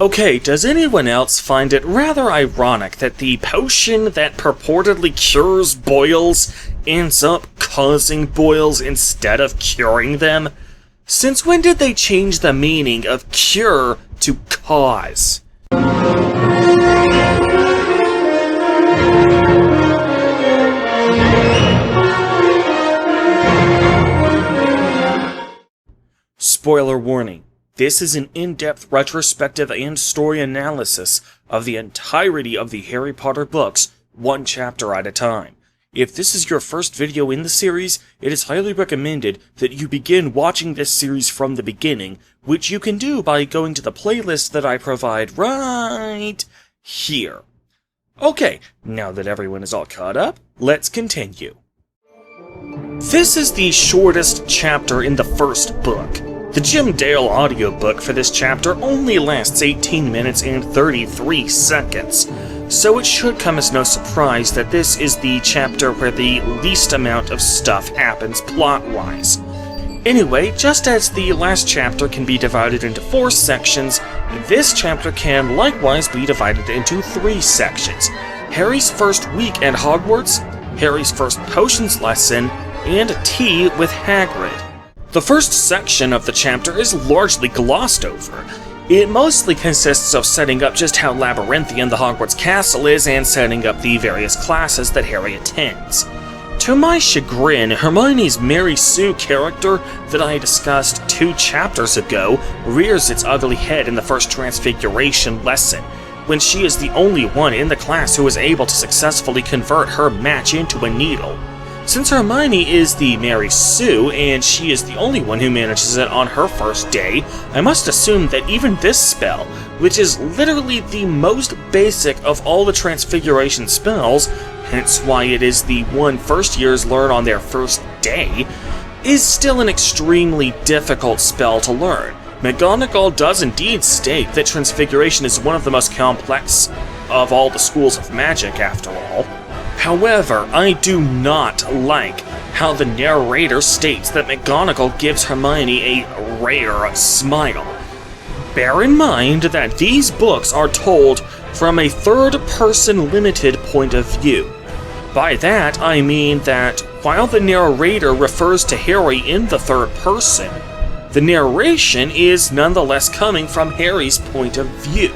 Okay, does anyone else find it rather ironic that the potion that purportedly cures boils ends up causing boils instead of curing them? Since when did they change the meaning of cure to cause? Spoiler warning. This is an in-depth retrospective and story analysis of the entirety of the Harry Potter books, one chapter at a time. If this is your first video in the series, it is highly recommended that you begin watching this series from the beginning, which you can do by going to the playlist that I provide right here. Okay, now that everyone is all caught up, let's continue. This is the shortest chapter in the first book. The Jim Dale audiobook for this chapter only lasts 18 minutes and 33 seconds, so it should come as no surprise that this is the chapter where the least amount of stuff happens plot-wise. Anyway, just as the last chapter can be divided into 4 sections, this chapter can likewise be divided into 3 sections. Harry's first week at Hogwarts, Harry's first potions lesson, and tea with Hagrid. The first section of the chapter is largely glossed over. It mostly consists of setting up just how labyrinthian the Hogwarts castle is and setting up the various classes that Harry attends. To my chagrin, Hermione's Mary Sue character that I discussed 2 chapters ago rears its ugly head in the first Transfiguration lesson, when she is the only one in the class who is able to successfully convert her match into a needle. Since Hermione is the Mary Sue, and she is the only one who manages it on her first day, I must assume that even this spell, which is literally the most basic of all the Transfiguration spells, hence why it is the one first years learn on their first day, is still an extremely difficult spell to learn. McGonagall does indeed state that Transfiguration is one of the most complex of all the schools of magic, after all. However, I do not like how the narrator states that McGonagall gives Hermione a rare smile. Bear in mind that these books are told from a third-person limited point of view. By that, I mean that while the narrator refers to Harry in the third person, the narration is nonetheless coming from Harry's point of view.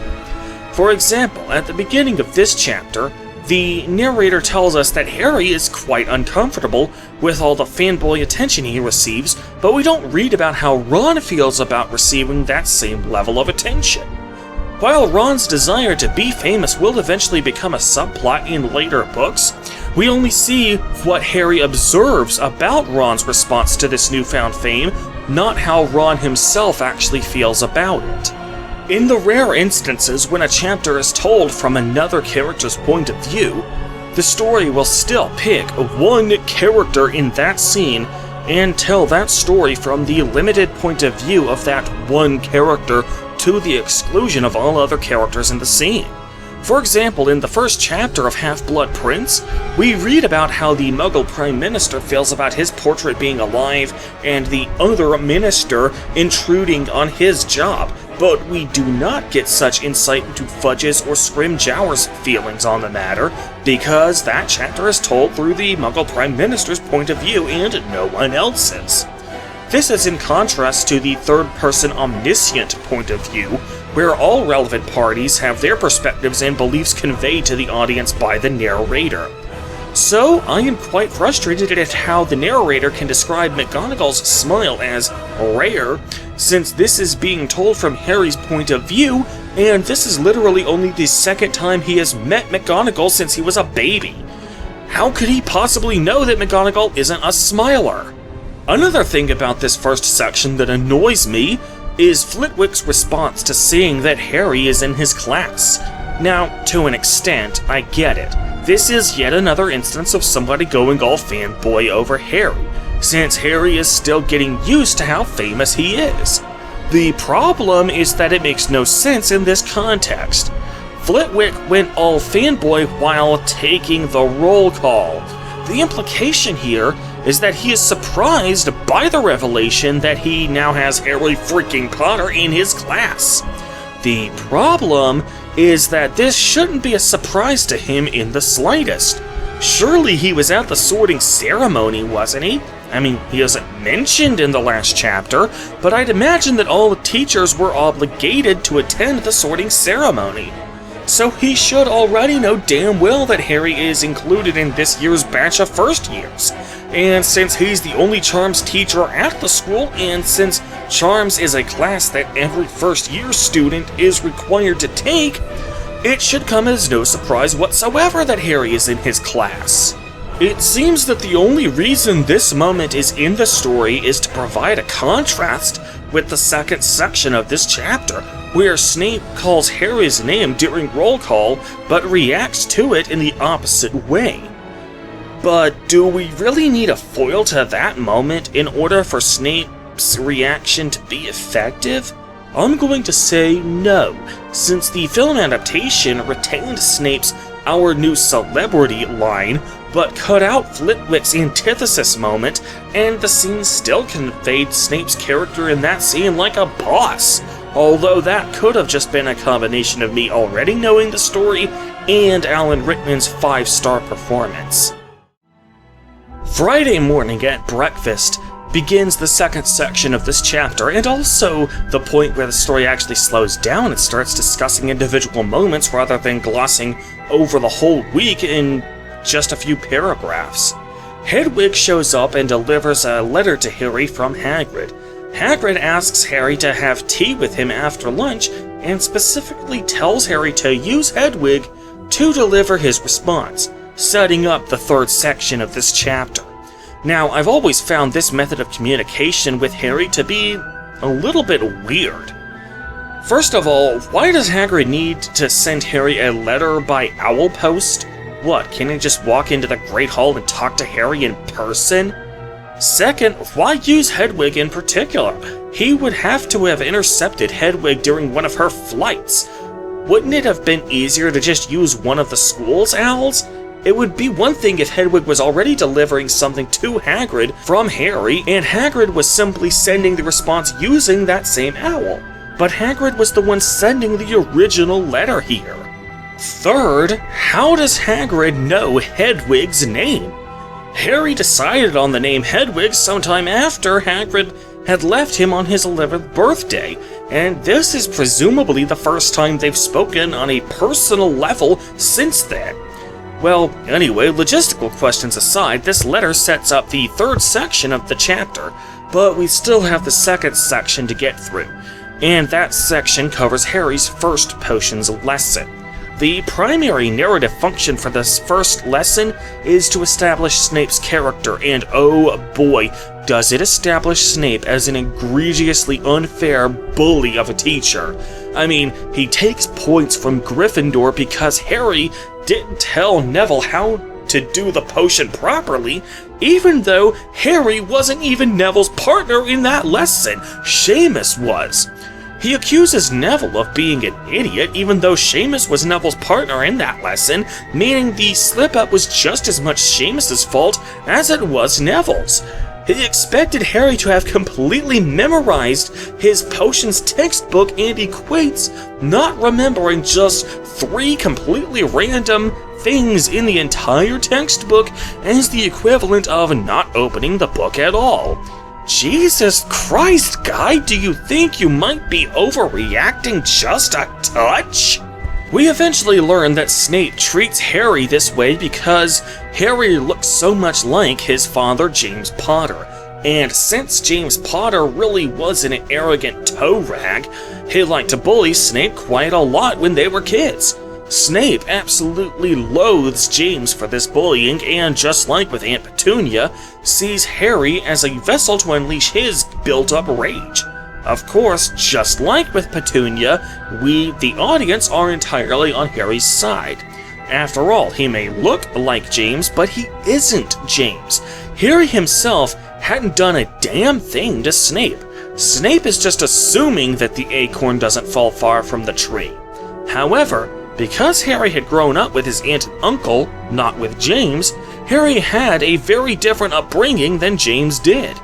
For example, at the beginning of this chapter, the narrator tells us that Harry is quite uncomfortable with all the fanboy attention he receives, but we don't read about how Ron feels about receiving that same level of attention. While Ron's desire to be famous will eventually become a subplot in later books, we only see what Harry observes about Ron's response to this newfound fame, not how Ron himself actually feels about it. In the rare instances when a chapter is told from another character's point of view, the story will still pick one character in that scene and tell that story from the limited point of view of that one character to the exclusion of all other characters in the scene. For example, in the first chapter of Half-Blood Prince, we read about how the Muggle Prime Minister feels about his portrait being alive and the other minister intruding on his job, but we do not get such insight into Fudge's or Scrimgeour's feelings on the matter, because that chapter is told through the Muggle Prime Minister's point of view and no one else's. This is in contrast to the third-person omniscient point of view, where all relevant parties have their perspectives and beliefs conveyed to the audience by the narrator. So, I am quite frustrated at how the narrator can describe McGonagall's smile as rare, since this is being told from Harry's point of view, and this is literally only the second time he has met McGonagall since he was a baby. How could he possibly know that McGonagall isn't a smiler? Another thing about this first section that annoys me is Flitwick's response to seeing that Harry is in his class. Now, to an extent, I get it. This is yet another instance of somebody going all fanboy over Harry, since Harry is still getting used to how famous he is. The problem is that it makes no sense in this context. Flitwick went all fanboy while taking the roll call. The implication here is that he is surprised by the revelation that he now has Harry freaking Potter in his class. The problem is that this shouldn't be a surprise to him in the slightest. Surely he was at the sorting ceremony, wasn't he? I mean, he isn't mentioned in the last chapter, but I'd imagine that all the teachers were obligated to attend the sorting ceremony. So he should already know damn well that Harry is included in this year's batch of first years. And since he's the only Charms teacher at the school, and since Charms is a class that every first year student is required to take, it should come as no surprise whatsoever that Harry is in his class. It seems that the only reason this moment is in the story is to provide a contrast with the second section of this chapter, where Snape calls Harry's name during roll call, but reacts to it in the opposite way. But do we really need a foil to that moment in order for Snape's reaction to be effective? I'm going to say no, since the film adaptation retained Snape's "our new celebrity" line, but cut out Flitwick's antithesis moment, and the scene still conveyed Snape's character in that scene like a boss, although that could have just been a combination of me already knowing the story and Alan Rickman's 5-star performance. Friday morning at breakfast begins the second section of this chapter, and also the point where the story actually slows down and starts discussing individual moments rather than glossing over the whole week in just a few paragraphs. Hedwig shows up and delivers a letter to Harry from Hagrid. Hagrid asks Harry to have tea with him after lunch, and specifically tells Harry to use Hedwig to deliver his response, setting up the third section of this chapter. Now, I've always found this method of communication with Harry to be a little bit weird. First of all, why does Hagrid need to send Harry a letter by owl post? What, can he just walk into the Great Hall and talk to Harry in person? Second, why use Hedwig in particular? He would have to have intercepted Hedwig during one of her flights. Wouldn't it have been easier to just use one of the school's owls? It would be one thing if Hedwig was already delivering something to Hagrid from Harry, and Hagrid was simply sending the response using that same owl. But Hagrid was the one sending the original letter here. Third, how does Hagrid know Hedwig's name? Harry decided on the name Hedwig sometime after Hagrid had left him on his 11th birthday, and this is presumably the first time they've spoken on a personal level since then. Well, anyway, logistical questions aside, this letter sets up the third section of the chapter, but we still have the second section to get through, and that section covers Harry's first potions lesson. The primary narrative function for this first lesson is to establish Snape's character, and oh boy, does it establish Snape as an egregiously unfair bully of a teacher. I mean, he takes points from Gryffindor because Harry didn't tell Neville how to do the potion properly, even though Harry wasn't even Neville's partner in that lesson. Seamus was. He accuses Neville of being an idiot, even though Seamus was Neville's partner in that lesson, meaning the slip-up was just as much Seamus's fault as it was Neville's. He expected Harry to have completely memorized his potions textbook and equates not remembering just 3 completely random things in the entire textbook as the equivalent of not opening the book at all. Jesus Christ, guy, do you think you might be overreacting just a touch? We eventually learn that Snape treats Harry this way because Harry looks so much like his father, James Potter. And since James Potter really was an arrogant toe rag, he liked to bully Snape quite a lot when they were kids. Snape absolutely loathes James for this bullying, and just like with Aunt Petunia, sees Harry as a vessel to unleash his built-up rage. Of course, just like with Petunia, we, the audience, are entirely on Harry's side. After all, he may look like James, but he isn't James. Harry himself hadn't done a damn thing to Snape. Snape is just assuming that the acorn doesn't fall far from the tree. However, because Harry had grown up with his aunt and uncle, not with James, Harry had a very different upbringing than James did.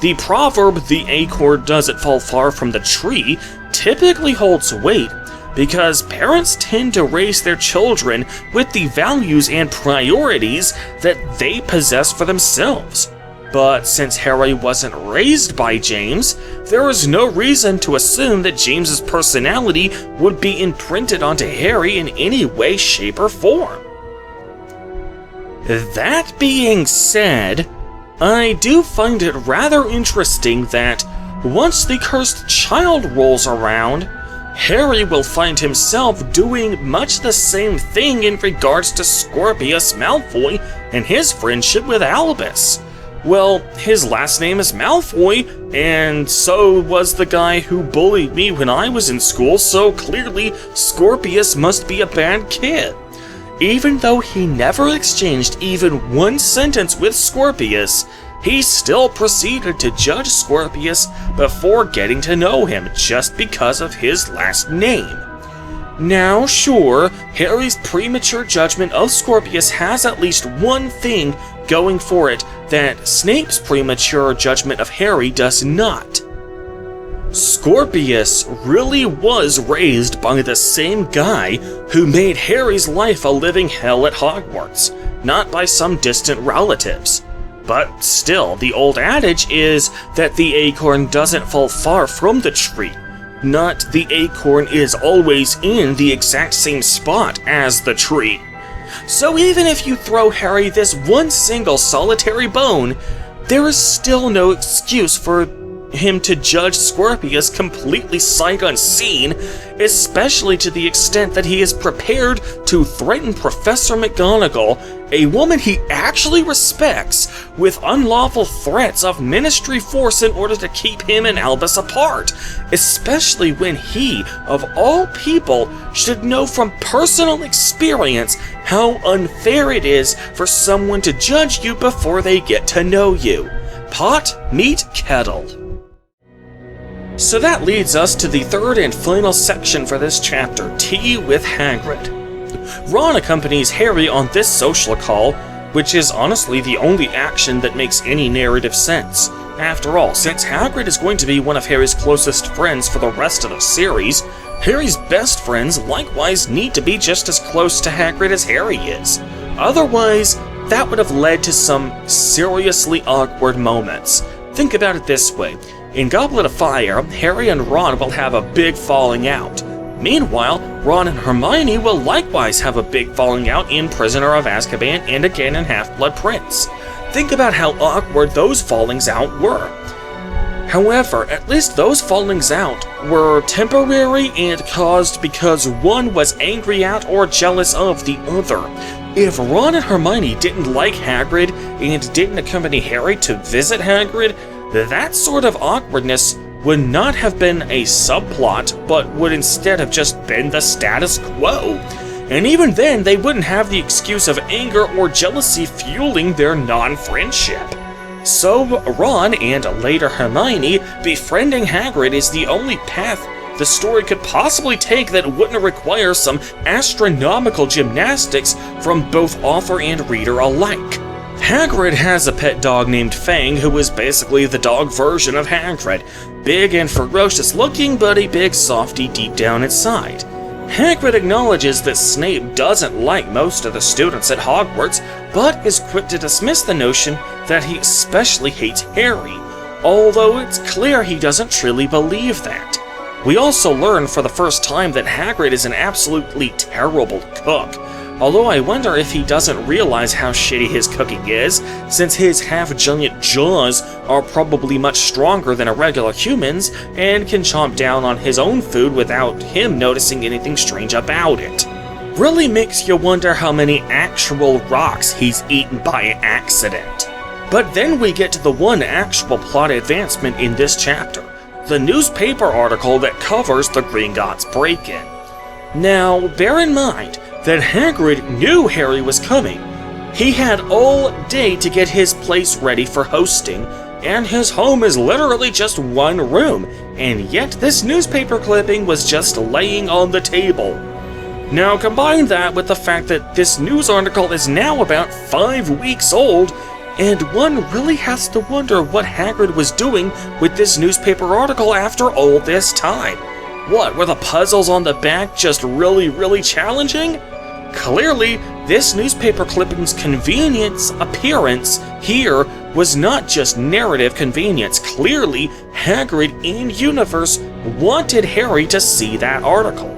The proverb, "the acorn doesn't fall far from the tree," typically holds weight, because parents tend to raise their children with the values and priorities that they possess for themselves. But since Harry wasn't raised by James, there is no reason to assume that James's personality would be imprinted onto Harry in any way, shape, or form. That being said, I do find it rather interesting that once the cursed child rolls around, Harry will find himself doing much the same thing in regards to Scorpius Malfoy and his friendship with Albus. Well, his last name is Malfoy, and so was the guy who bullied me when I was in school, so clearly Scorpius must be a bad kid. Even though he never exchanged even one sentence with Scorpius, he still proceeded to judge Scorpius before getting to know him just because of his last name. Now, sure, Harry's premature judgment of Scorpius has at least one thing going for it that Snape's premature judgment of Harry does not. Scorpius really was raised by the same guy who made Harry's life a living hell at Hogwarts, not by some distant relatives. But still, the old adage is that the acorn doesn't fall far from the tree. Not the acorn is always in the exact same spot as the tree. So even if you throw Harry this one single solitary bone, there is still no excuse for him to judge Scorpius completely sight unseen, especially to the extent that he is prepared to threaten Professor McGonagall, a woman he actually respects, with unlawful threats of Ministry force in order to keep him and Albus apart, especially when he, of all people, should know from personal experience how unfair it is for someone to judge you before they get to know you. Pot, meet, kettle. So that leads us to the third and final section for this chapter, Tea with Hagrid. Ron accompanies Harry on this social call, which is honestly the only action that makes any narrative sense. After all, since Hagrid is going to be one of Harry's closest friends for the rest of the series, Harry's best friends likewise need to be just as close to Hagrid as Harry is. Otherwise, that would have led to some seriously awkward moments. Think about it this way. In Goblet of Fire, Harry and Ron will have a big falling out. Meanwhile, Ron and Hermione will likewise have a big falling out in Prisoner of Azkaban and again in Half-Blood Prince. Think about how awkward those fallings out were. However, at least those fallings out were temporary and caused because one was angry at or jealous of the other. If Ron and Hermione didn't like Hagrid and didn't accompany Harry to visit Hagrid, that sort of awkwardness would not have been a subplot, but would instead have just been the status quo. And even then, they wouldn't have the excuse of anger or jealousy fueling their non-friendship. So Ron, and later Hermione, befriending Hagrid is the only path the story could possibly take that wouldn't require some astronomical gymnastics from both author and reader alike. Hagrid has a pet dog named Fang, who is basically the dog version of Hagrid. Big and ferocious looking, but a big softy deep down inside. Hagrid acknowledges that Snape doesn't like most of the students at Hogwarts, but is quick to dismiss the notion that he especially hates Harry, although it's clear he doesn't truly believe that. We also learn for the first time that Hagrid is an absolutely terrible cook, although I wonder if he doesn't realize how shitty his cooking is, since his half-giant jaws are probably much stronger than a regular human's and can chomp down on his own food without him noticing anything strange about it. Really makes you wonder how many actual rocks he's eaten by accident. But then we get to the one actual plot advancement in this chapter, the newspaper article that covers the Gringotts break-in. Now, bear in mind that Hagrid knew Harry was coming. He had all day to get his place ready for hosting, and his home is literally just one room, and yet this newspaper clipping was just laying on the table. Now combine that with the fact that this news article is now about 5 weeks old, and one really has to wonder what Hagrid was doing with this newspaper article after all this time. What, were the puzzles on the back just really challenging? Clearly, this newspaper clipping's convenience appearance here was not just narrative convenience. Clearly, Hagrid and Universe wanted Harry to see that article.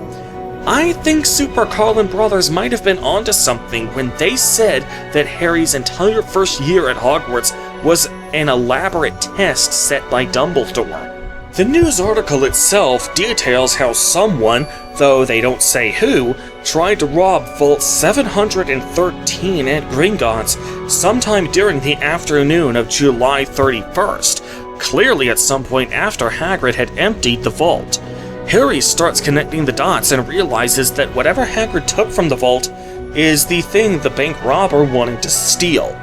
I think Super Carlin Brothers might have been onto something when they said that Harry's entire first year at Hogwarts was an elaborate test set by Dumbledore. The news article itself details how someone, though they don't say who, tried to rob Vault 713 at Gringotts sometime during the afternoon of July 31st, clearly at some point after Hagrid had emptied the vault. Harry starts connecting the dots and realizes that whatever Hagrid took from the vault is the thing the bank robber wanted to steal.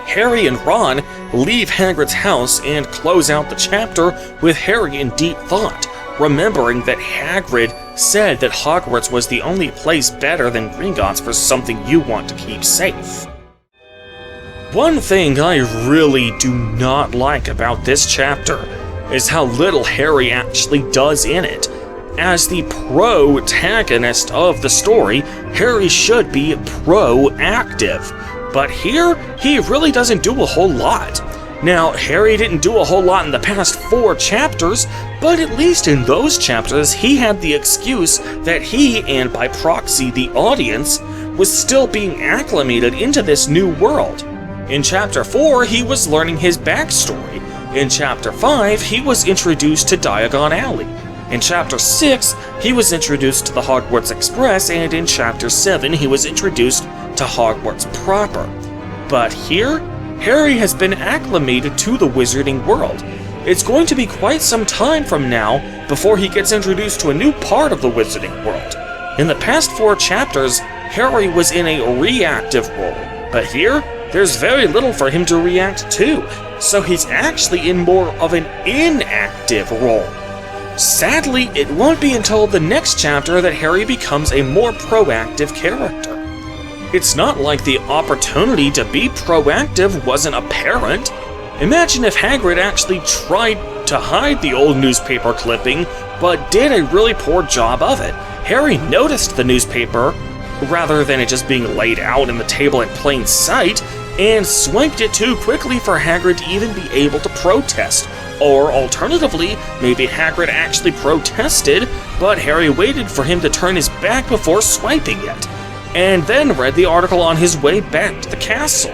Harry and Ron leave Hagrid's house and close out the chapter with Harry in deep thought, remembering that Hagrid said that Hogwarts was the only place better than Gringotts for something you want to keep safe. One thing I really do not like about this chapter is how little Harry actually does in it. As the protagonist of the story, Harry should be proactive, but here, he really doesn't do a whole lot. Now, Harry didn't do a whole lot in the past 4 chapters, but at least in those chapters, he had the excuse that he, and by proxy the audience, was still being acclimated into this new world. In Chapter 4, he was learning his backstory. In Chapter 5, he was introduced to Diagon Alley. In Chapter 6, he was introduced to the Hogwarts Express, and in Chapter 7, he was introduced to Hogwarts proper. But here, Harry has been acclimated to the wizarding world. It's going to be quite some time from now before he gets introduced to a new part of the wizarding world. In the past 4 chapters, Harry was in a reactive role, but here, there's very little for him to react to, so he's actually in more of an inactive role. Sadly, it won't be until the next chapter that Harry becomes a more proactive character. It's not like the opportunity to be proactive wasn't apparent. Imagine if Hagrid actually tried to hide the old newspaper clipping, but did a really poor job of it. Harry noticed the newspaper, rather than it just being laid out in the table in plain sight, and swiped it too quickly for Hagrid to even be able to protest. Or alternatively, maybe Hagrid actually protested, but Harry waited for him to turn his back before swiping it, and then read the article on his way back to the castle.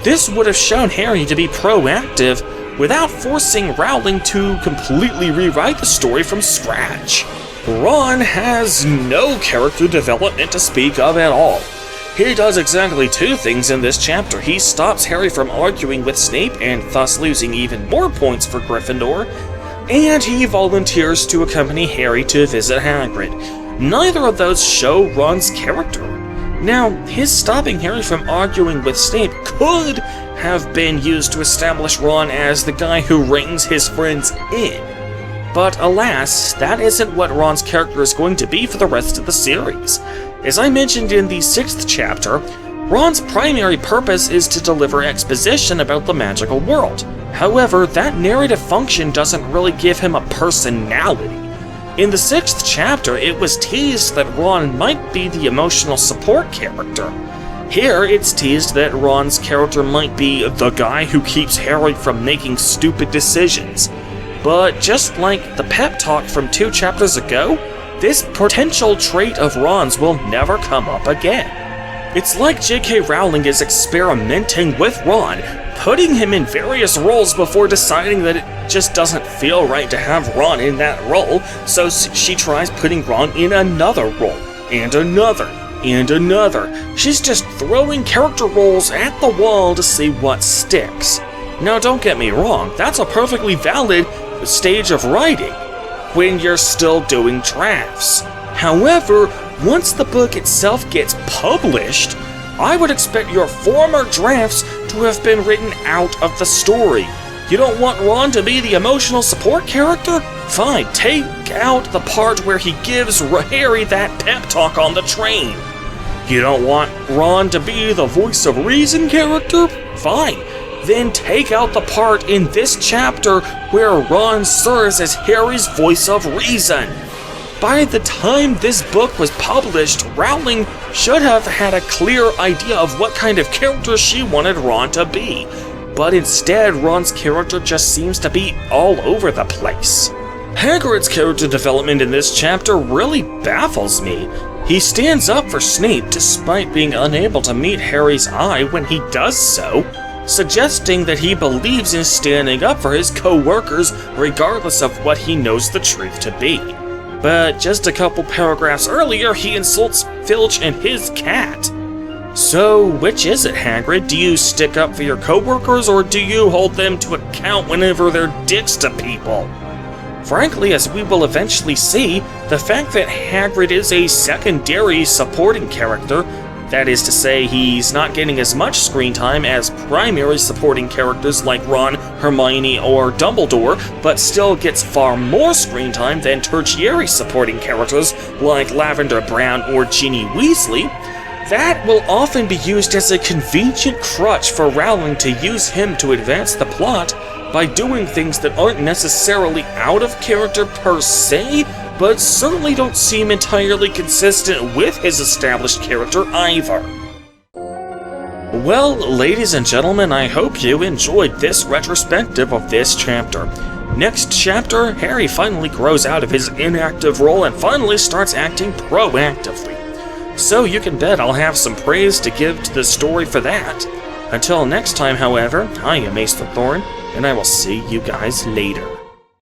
This would have shown Harry to be proactive without forcing Rowling to completely rewrite the story from scratch. Ron has no character development to speak of at all. He does exactly 2 things in this chapter. He stops Harry from arguing with Snape and thus losing even more points for Gryffindor, and he volunteers to accompany Harry to visit Hagrid. Neither of those show Ron's character. Now, his stopping Harry from arguing with Snape could have been used to establish Ron as the guy who reins his friends in. But alas, that isn't what Ron's character is going to be for the rest of the series. As I mentioned in the 6th chapter, Ron's primary purpose is to deliver exposition about the magical world. However, that narrative function doesn't really give him a personality. In the 6th chapter, it was teased that Ron might be the emotional support character. Here, it's teased that Ron's character might be the guy who keeps Harry from making stupid decisions. But just like the pep talk from 2 chapters ago, this potential trait of Ron's will never come up again. It's like J.K. Rowling is experimenting with Ron, putting him in various roles before deciding that it just doesn't feel right to have Ron in that role, so she tries putting Ron in another role, and another, and another. She's just throwing character roles at the wall to see what sticks. Now don't get me wrong, that's a perfectly valid stage of writing, when you're still doing drafts. However, once the book itself gets published, I would expect your former drafts to have been written out of the story. You don't want Ron to be the emotional support character? Fine, take out the part where he gives Harry that pep talk on the train. You don't want Ron to be the voice of reason character? Fine. Then take out the part in this chapter where Ron serves as Harry's voice of reason. by the time this book was published, Rowling should have had a clear idea of what kind of character she wanted Ron to be. But instead, Ron's character just seems to be all over the place. Hagrid's character development in this chapter really baffles me. He stands up for Snape despite being unable to meet Harry's eye when he does so, suggesting that he believes in standing up for his co-workers regardless of what he knows the truth to be. But just a couple paragraphs earlier, he insults Filch and his cat. So, which is it, Hagrid? Do you stick up for your co-workers, or do you hold them to account whenever they're dicks to people? Frankly, as we will eventually see, the fact that Hagrid is a secondary supporting character, that is to say, he's not getting as much screen time as primary supporting characters like Ron, Hermione, or Dumbledore, but still gets far more screen time than tertiary supporting characters like Lavender Brown or Ginny Weasley, that will often be used as a convenient crutch for Rowling to use him to advance the plot by doing things that aren't necessarily out of character per se, but certainly don't seem entirely consistent with his established character either. Well, ladies and gentlemen, I hope you enjoyed this retrospective of this chapter. Next chapter, Harry finally grows out of his inactive role and finally starts acting proactively. So you can bet I'll have some praise to give to the story for that. Until next time, however, I am Ace the Thorn, and I will see you guys later.